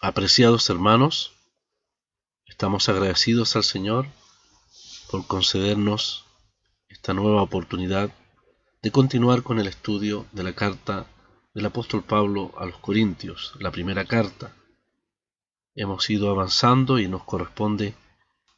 Apreciados hermanos, estamos agradecidos al Señor por concedernos esta nueva oportunidad de continuar con el estudio de la carta del apóstol Pablo a los Corintios, la primera carta. Hemos ido avanzando y nos corresponde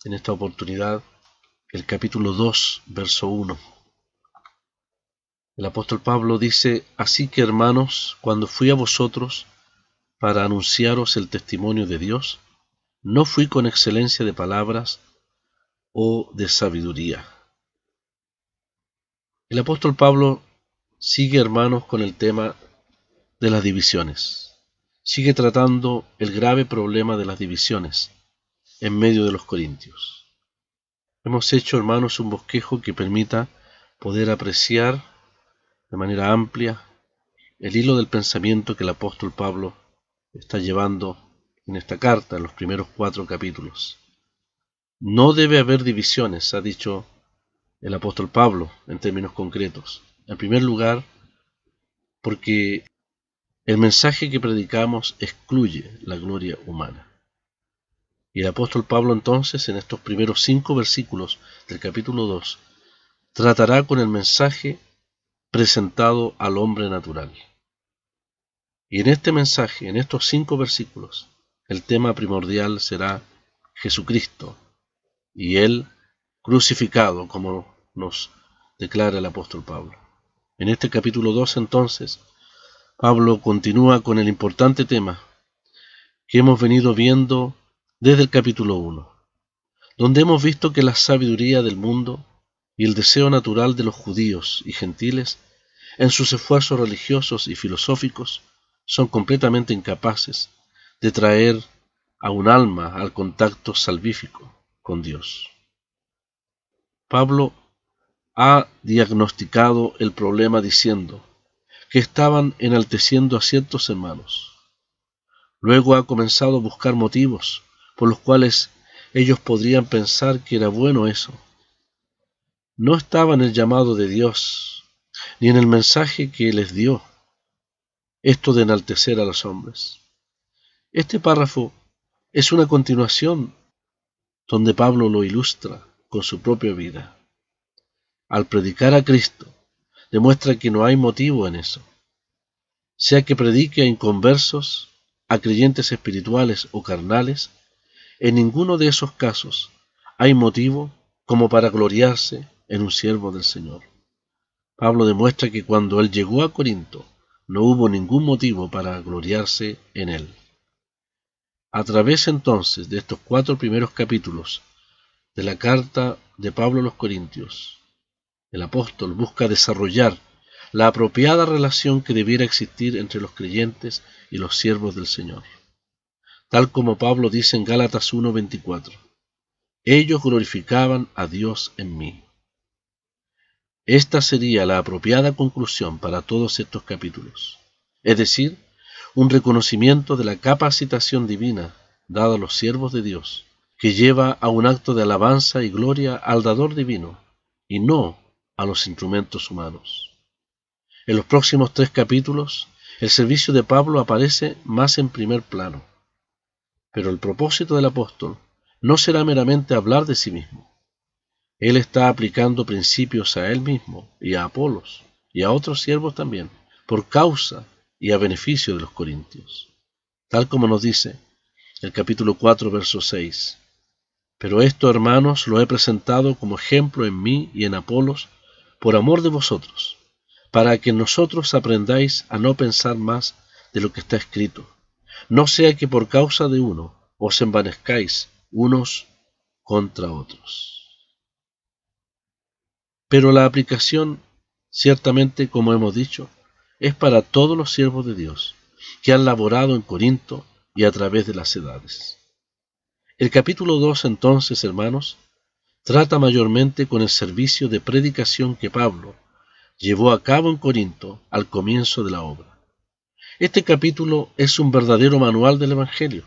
en esta oportunidad el capítulo 2, verso 1. El apóstol Pablo dice: Así que hermanos, cuando fui a vosotros para anunciaros el testimonio de Dios, no fui con excelencia de palabras o de sabiduría. El apóstol Pablo sigue, hermanos, con el tema de las divisiones. Sigue tratando el grave problema de las divisiones en medio de los corintios. Hemos hecho, hermanos, un bosquejo que permita poder apreciar de manera amplia el hilo del pensamiento que el apóstol Pablo está llevando en esta carta, en los primeros 4 capítulos. No debe haber divisiones, ha dicho el apóstol Pablo en términos concretos. En primer lugar, porque el mensaje que predicamos excluye la gloria humana. Y el apóstol Pablo entonces, en estos primeros 5 versículos del capítulo 2, tratará con el mensaje presentado al hombre natural. Y en este mensaje, en estos 5 versículos, el tema primordial será Jesucristo y Él crucificado, como nos declara el apóstol Pablo. En este capítulo 2, entonces, Pablo continúa con el importante tema que hemos venido viendo desde el capítulo 1, donde hemos visto que la sabiduría del mundo y el deseo natural de los judíos y gentiles, en sus esfuerzos religiosos y filosóficos, son completamente incapaces de traer a un alma al contacto salvífico con Dios. Pablo ha diagnosticado el problema diciendo que estaban enalteciendo a ciertos hermanos. Luego ha comenzado a buscar motivos por los cuales ellos podrían pensar que era bueno eso. No estaba en el llamado de Dios, ni en el mensaje que les dio, esto de enaltecer a los hombres. Este párrafo es una continuación donde Pablo lo ilustra con su propia vida. Al predicar a Cristo, demuestra que no hay motivo en eso. Sea que predique a inconversos, a creyentes espirituales o carnales, en ninguno de esos casos hay motivo como para gloriarse en un siervo del Señor. Pablo demuestra que cuando él llegó a Corinto, no hubo ningún motivo para gloriarse en él. A través entonces de estos 4 primeros capítulos de la carta de Pablo a los Corintios, el apóstol busca desarrollar la apropiada relación que debiera existir entre los creyentes y los siervos del Señor. Tal como Pablo dice en Gálatas 1:24, ellos glorificaban a Dios en mí. Esta sería la apropiada conclusión para todos estos capítulos, es decir, un reconocimiento de la capacitación divina dada a los siervos de Dios, que lleva a un acto de alabanza y gloria al dador divino, y no a los instrumentos humanos. En los próximos 3 capítulos, el servicio de Pablo aparece más en primer plano, pero el propósito del apóstol no será meramente hablar de sí mismo. Él está aplicando principios a él mismo y a Apolos y a otros siervos también, por causa y a beneficio de los corintios. Tal como nos dice el capítulo 4, verso 6. Pero esto, hermanos, lo he presentado como ejemplo en mí y en Apolos, por amor de vosotros, para que nosotros aprendáis a no pensar más de lo que está escrito. No sea que por causa de uno os envanezcáis unos contra otros. Pero la aplicación, ciertamente, como hemos dicho, es para todos los siervos de Dios que han laborado en Corinto y a través de las edades. El capítulo 2, entonces, hermanos, trata mayormente con el servicio de predicación que Pablo llevó a cabo en Corinto al comienzo de la obra. Este capítulo es un verdadero manual del Evangelio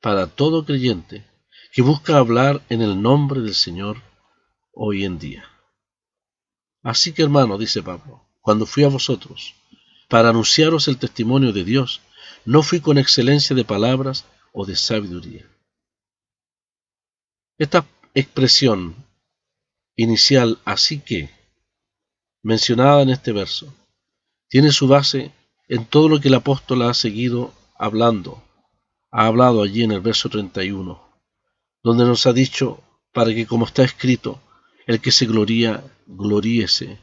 para todo creyente que busca hablar en el nombre del Señor hoy en día. Así que, hermano, dice Pablo, cuando fui a vosotros para anunciaros el testimonio de Dios, no fui con excelencia de palabras o de sabiduría. Esta expresión inicial, así que, mencionada en este verso, tiene su base en todo lo que el apóstol ha seguido hablando. Ha hablado allí en el verso 31, donde nos ha dicho, para que como está escrito, el que se gloría, gloríese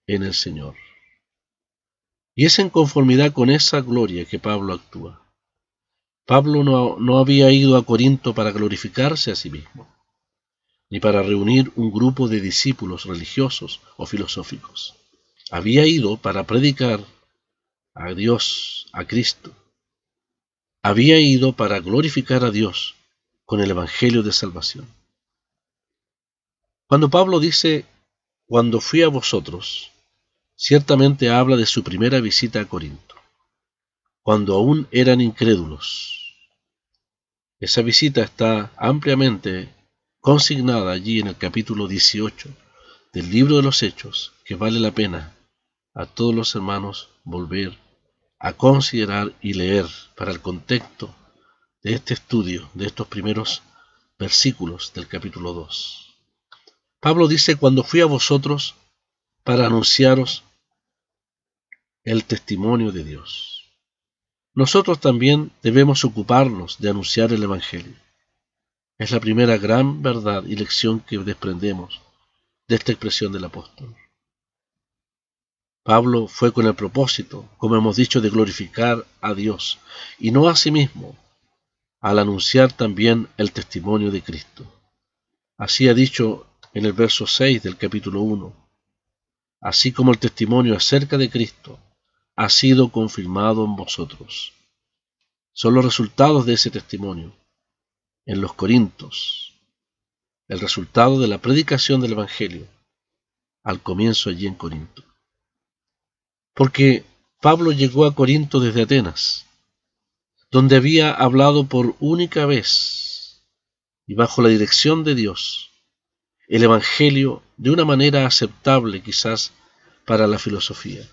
en el Señor. Y es en conformidad con esa gloria que Pablo actúa. Pablo no había ido a Corinto para glorificarse a sí mismo, ni para reunir un grupo de discípulos religiosos o filosóficos. Había ido para predicar a Dios, a Cristo. Había ido para glorificar a Dios con el Evangelio de salvación. Cuando Pablo dice, cuando fui a vosotros, ciertamente habla de su primera visita a Corinto, cuando aún eran incrédulos. Esa visita está ampliamente consignada allí en el capítulo 18 del libro de los Hechos, que vale la pena a todos los hermanos volver a considerar y leer para el contexto de este estudio, de estos primeros versículos del capítulo 2. Pablo dice, cuando fui a vosotros para anunciaros el testimonio de Dios. Nosotros también debemos ocuparnos de anunciar el Evangelio. Es la primera gran verdad y lección que desprendemos de esta expresión del apóstol. Pablo fue con el propósito, como hemos dicho, de glorificar a Dios y no a sí mismo, al anunciar también el testimonio de Cristo. Así ha dicho en el verso 6 del capítulo 1, así como el testimonio acerca de Cristo ha sido confirmado en vosotros. Son los resultados de ese testimonio en los Corintios, el resultado de la predicación del Evangelio al comienzo allí en Corinto. Porque Pablo llegó a Corinto desde Atenas, donde había hablado por única vez y bajo la dirección de Dios el Evangelio de una manera aceptable quizás para la filosofía.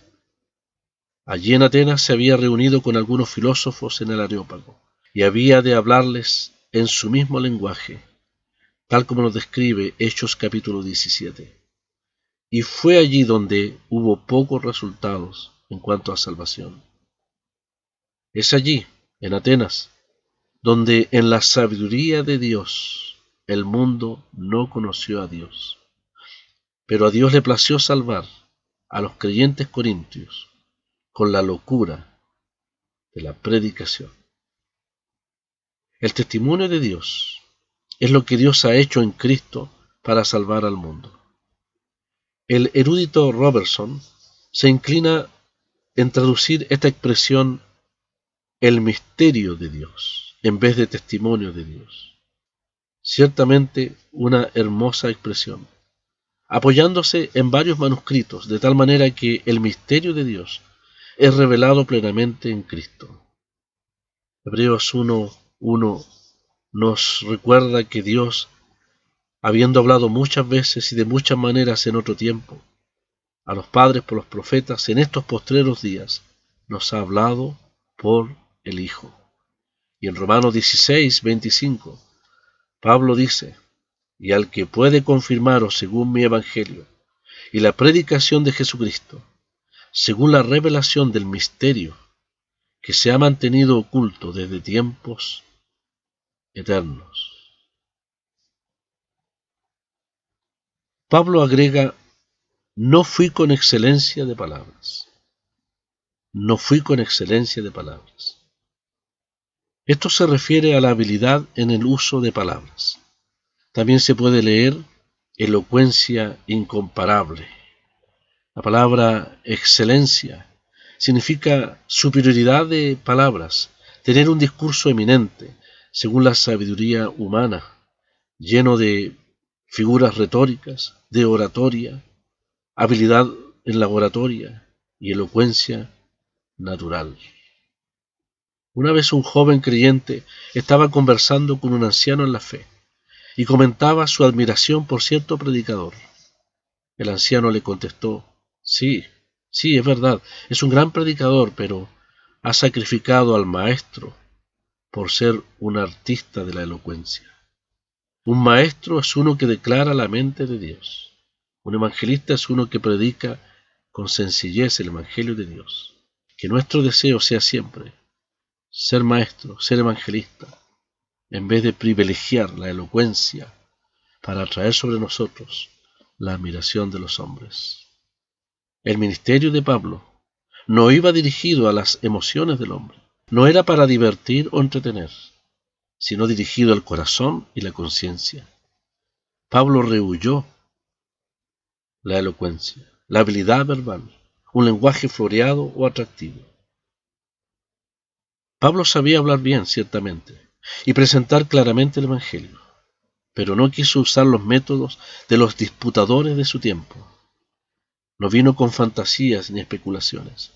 Allí en Atenas se había reunido con algunos filósofos en el Areópago y había de hablarles en su mismo lenguaje, tal como nos describe Hechos capítulo 17. Y fue allí donde hubo pocos resultados en cuanto a salvación. Es allí, en Atenas, donde en la sabiduría de Dios el mundo no conoció a Dios. Pero a Dios le plació salvar a los creyentes corintios con la locura de la predicación. El testimonio de Dios es lo que Dios ha hecho en Cristo para salvar al mundo. El erudito Robertson se inclina en traducir esta expresión el misterio de Dios en vez de testimonio de Dios. Ciertamente una hermosa expresión, apoyándose en varios manuscritos, de tal manera que el misterio de Dios es revelado plenamente en Cristo. Hebreos 1:1 nos recuerda que Dios, habiendo hablado muchas veces y de muchas maneras en otro tiempo, a los padres por los profetas, en estos postreros días, nos ha hablado por el Hijo. Y en Romanos 16:25, Pablo dice, y al que puede confirmaros según mi evangelio y la predicación de Jesucristo, según la revelación del misterio que se ha mantenido oculto desde tiempos eternos. Pablo agrega, no fui con excelencia de palabras. No fui con excelencia de palabras. Esto se refiere a la habilidad en el uso de palabras. También se puede leer elocuencia incomparable. La palabra excelencia significa superioridad de palabras, tener un discurso eminente, según la sabiduría humana, lleno de figuras retóricas, de oratoria, habilidad en la oratoria y elocuencia natural. Una vez un joven creyente estaba conversando con un anciano en la fe y comentaba su admiración por cierto predicador. El anciano le contestó, sí, es verdad, es un gran predicador, pero ha sacrificado al maestro por ser un artista de la elocuencia. Un maestro es uno que declara la mente de Dios. Un evangelista es uno que predica con sencillez el evangelio de Dios. Que nuestro deseo sea siempre ser maestro, ser evangelista, en vez de privilegiar la elocuencia para atraer sobre nosotros la admiración de los hombres. El ministerio de Pablo no iba dirigido a las emociones del hombre, no era para divertir o entretener, sino dirigido al corazón y la conciencia. Pablo rehuyó la elocuencia, la habilidad verbal, un lenguaje floreado o atractivo. Pablo sabía hablar bien, ciertamente, y presentar claramente el Evangelio, pero no quiso usar los métodos de los disputadores de su tiempo. No vino con fantasías ni especulaciones.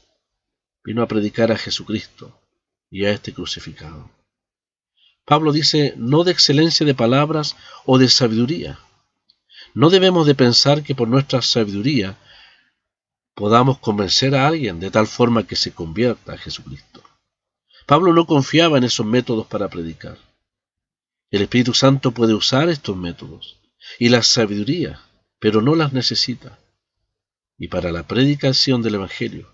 Vino a predicar a Jesucristo y a este crucificado. Pablo dice, no de excelencia de palabras o de sabiduría. No debemos de pensar que por nuestra sabiduría podamos convencer a alguien de tal forma que se convierta a Jesucristo. Pablo no confiaba en esos métodos para predicar. El Espíritu Santo puede usar estos métodos y la sabiduría, pero no las necesita. Y para la predicación del Evangelio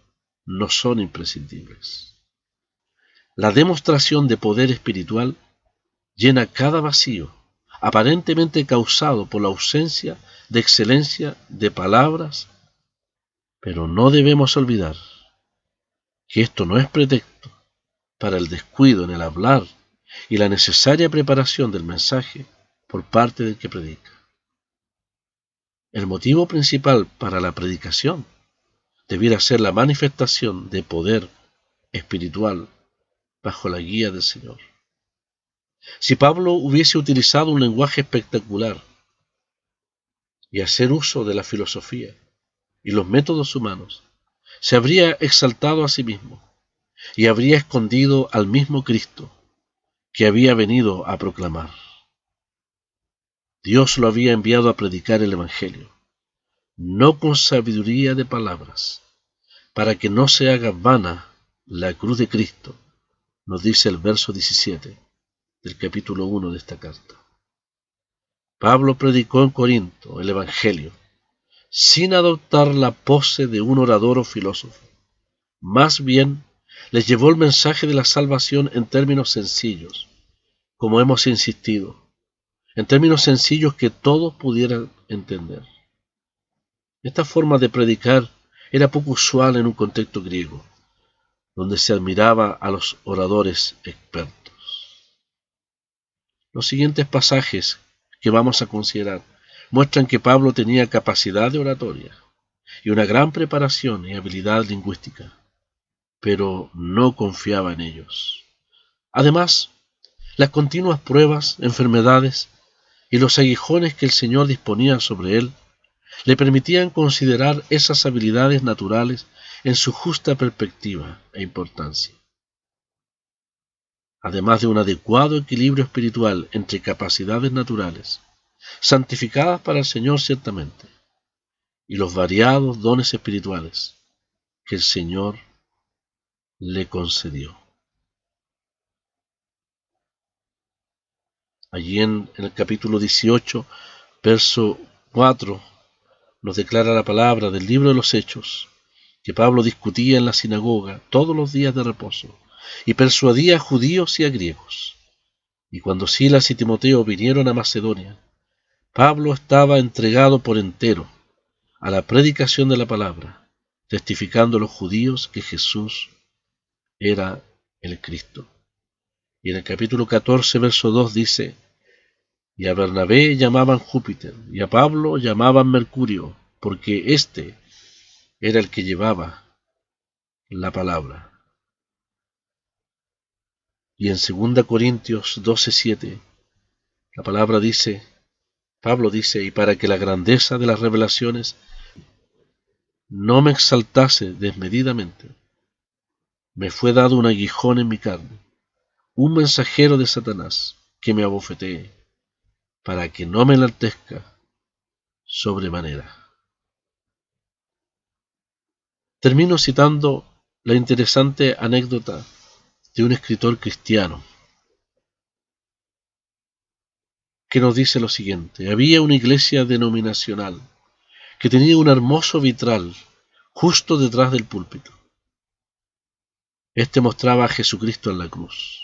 no son imprescindibles. La demostración de poder espiritual llena cada vacío, aparentemente causado por la ausencia de excelencia de palabras, pero no debemos olvidar que esto no es pretexto para el descuido en el hablar y la necesaria preparación del mensaje por parte del que predica. El motivo principal para la predicación debiera ser la manifestación de poder espiritual bajo la guía del Señor. Si Pablo hubiese utilizado un lenguaje espectacular y hacer uso de la filosofía y los métodos humanos, se habría exaltado a sí mismo y habría escondido al mismo Cristo que había venido a proclamar. Dios lo había enviado a predicar el Evangelio, no con sabiduría de palabras, para que no se haga vana la cruz de Cristo, nos dice el verso 17 del capítulo 1 de esta carta. Pablo predicó en Corinto el Evangelio, sin adoptar la pose de un orador o filósofo. Más bien, les llevó el mensaje de la salvación en términos sencillos, como hemos insistido, en términos sencillos que todos pudieran entender. Esta forma de predicar era poco usual en un contexto griego, donde se admiraba a los oradores expertos. Los siguientes pasajes que vamos a considerar muestran que Pablo tenía capacidad de oratoria y una gran preparación y habilidad lingüística, pero no confiaba en ellos. Además, las continuas pruebas, enfermedades y los aguijones que el Señor disponía sobre él le permitían considerar esas habilidades naturales en su justa perspectiva e importancia. Además de un adecuado equilibrio espiritual entre capacidades naturales, santificadas para el Señor ciertamente, y los variados dones espirituales que el Señor le concedió. Allí en el capítulo 18, verso 4, nos declara la palabra del libro de los Hechos, que Pablo discutía en la sinagoga todos los días de reposo, y persuadía a judíos y a griegos. Y cuando Silas y Timoteo vinieron a Macedonia, Pablo estaba entregado por entero a la predicación de la palabra, testificando a los judíos que Jesús era el Cristo. Y en el capítulo 14, verso 2 dice, y a Bernabé llamaban Júpiter, y a Pablo llamaban Mercurio, porque éste era el que llevaba la palabra. Y en 2 Corintios 12:7, la palabra dice, Pablo dice, y para que la grandeza de las revelaciones no me exaltase desmedidamente, me fue dado un aguijón en mi carne, un mensajero de Satanás que me abofetee, para que no me enaltezca sobremanera. Termino citando la interesante anécdota de un escritor cristiano que nos dice lo siguiente: había una iglesia denominacional que tenía un hermoso vitral justo detrás del púlpito. Este mostraba a Jesucristo en la cruz.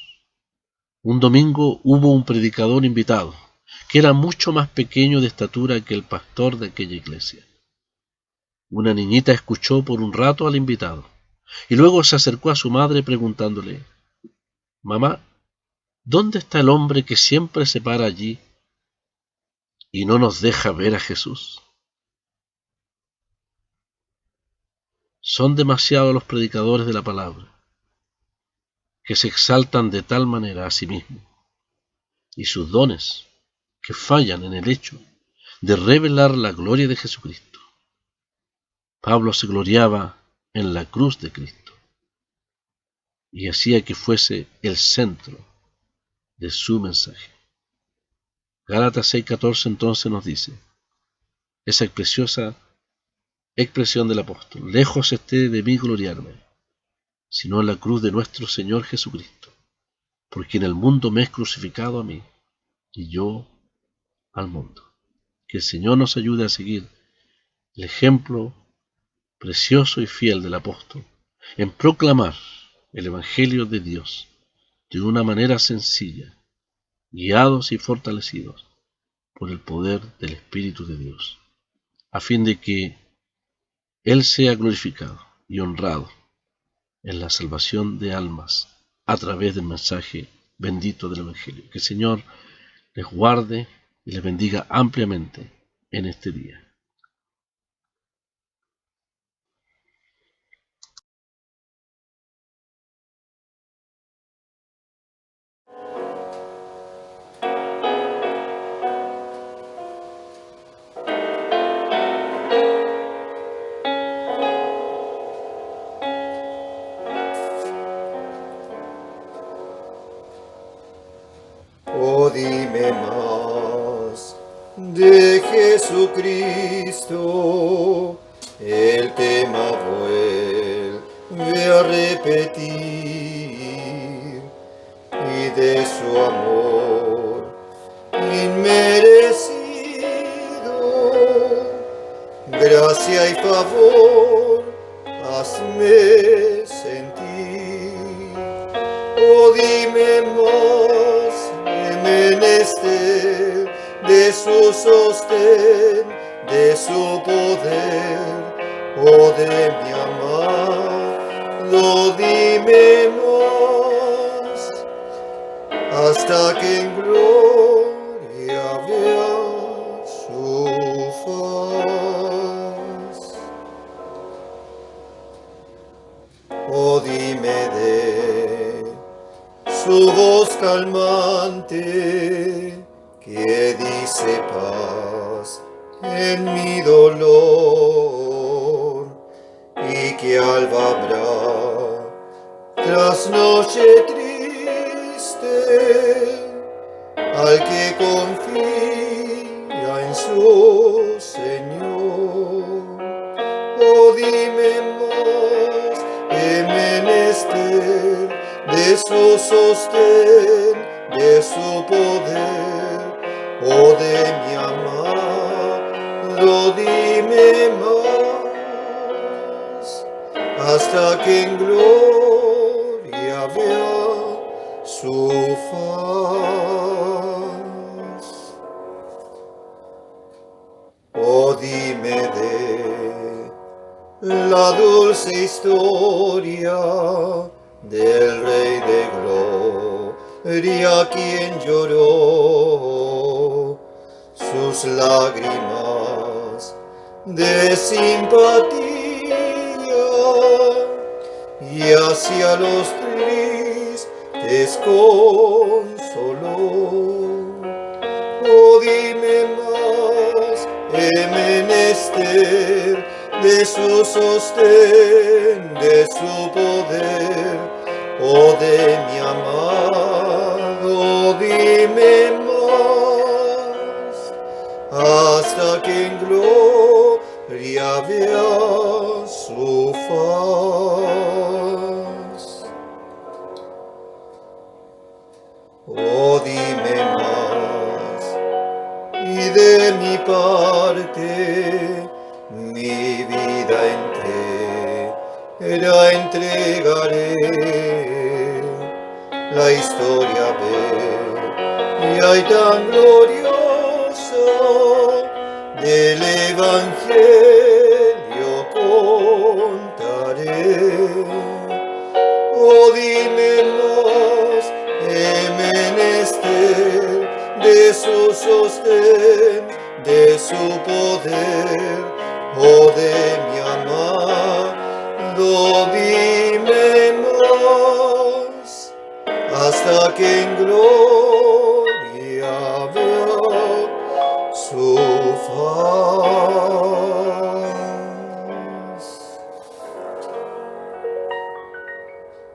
Un domingo hubo un predicador invitado, que era mucho más pequeño de estatura que el pastor de aquella iglesia. Una niñita escuchó por un rato al invitado, y luego se acercó a su madre preguntándole: «Mamá, ¿dónde está el hombre que siempre se para allí y no nos deja ver a Jesús?» Son demasiados los predicadores de la palabra, que se exaltan de tal manera a sí mismos y sus dones, que fallan en el hecho de revelar la gloria de Jesucristo. Pablo se gloriaba en la cruz de Cristo y hacía que fuese el centro de su mensaje. Gálatas 6:14 entonces nos dice esa preciosa expresión del apóstol: lejos esté de mí gloriarme, sino en la cruz de nuestro Señor Jesucristo, porque en el mundo me es crucificado a mí y yo al mundo. Que el Señor nos ayude a seguir el ejemplo precioso y fiel del apóstol en proclamar el Evangelio de Dios de una manera sencilla, guiados y fortalecidos por el poder del Espíritu de Dios, a fin de que Él sea glorificado y honrado en la salvación de almas a través del mensaje bendito del Evangelio. Que el Señor les guarde y les bendiga ampliamente en este día. Oh, dime más de Jesucristo, el tema vuelve a repetir, y de su amor inmerecido, gracia y favor, hazme sentir. Oh, dime más, he menester de su sostén, de su poder, oh, de mi amado, dime más, hasta que en gloria vea su faz. Oh, dime de su voz calmante que dice paz en mi dolor, y que alba habrá tras noche triste al que confía en su Señor. Oh, dime más, he menester de su sostén, de su poder, oh, de mi amado, dime más, hasta que en gloria vea su faz. Oh, dime de la dulce historia del Rey de Gloria, quien lloró sus lágrimas de simpatía y hacia los tristes consoló. Oh, dime más, he menester de su sostén, de su poder, oh, de mi amado, dime más, hasta que en gloria vea su faz. Oh, dime más, de mi parte, mi vida entera entregaré. La historia bella y tan gloriosa del Evangelio contaré. Oh, dime más, he menester de su sostén, de su poder, oh, de mi amado, dime más, hasta que en gloria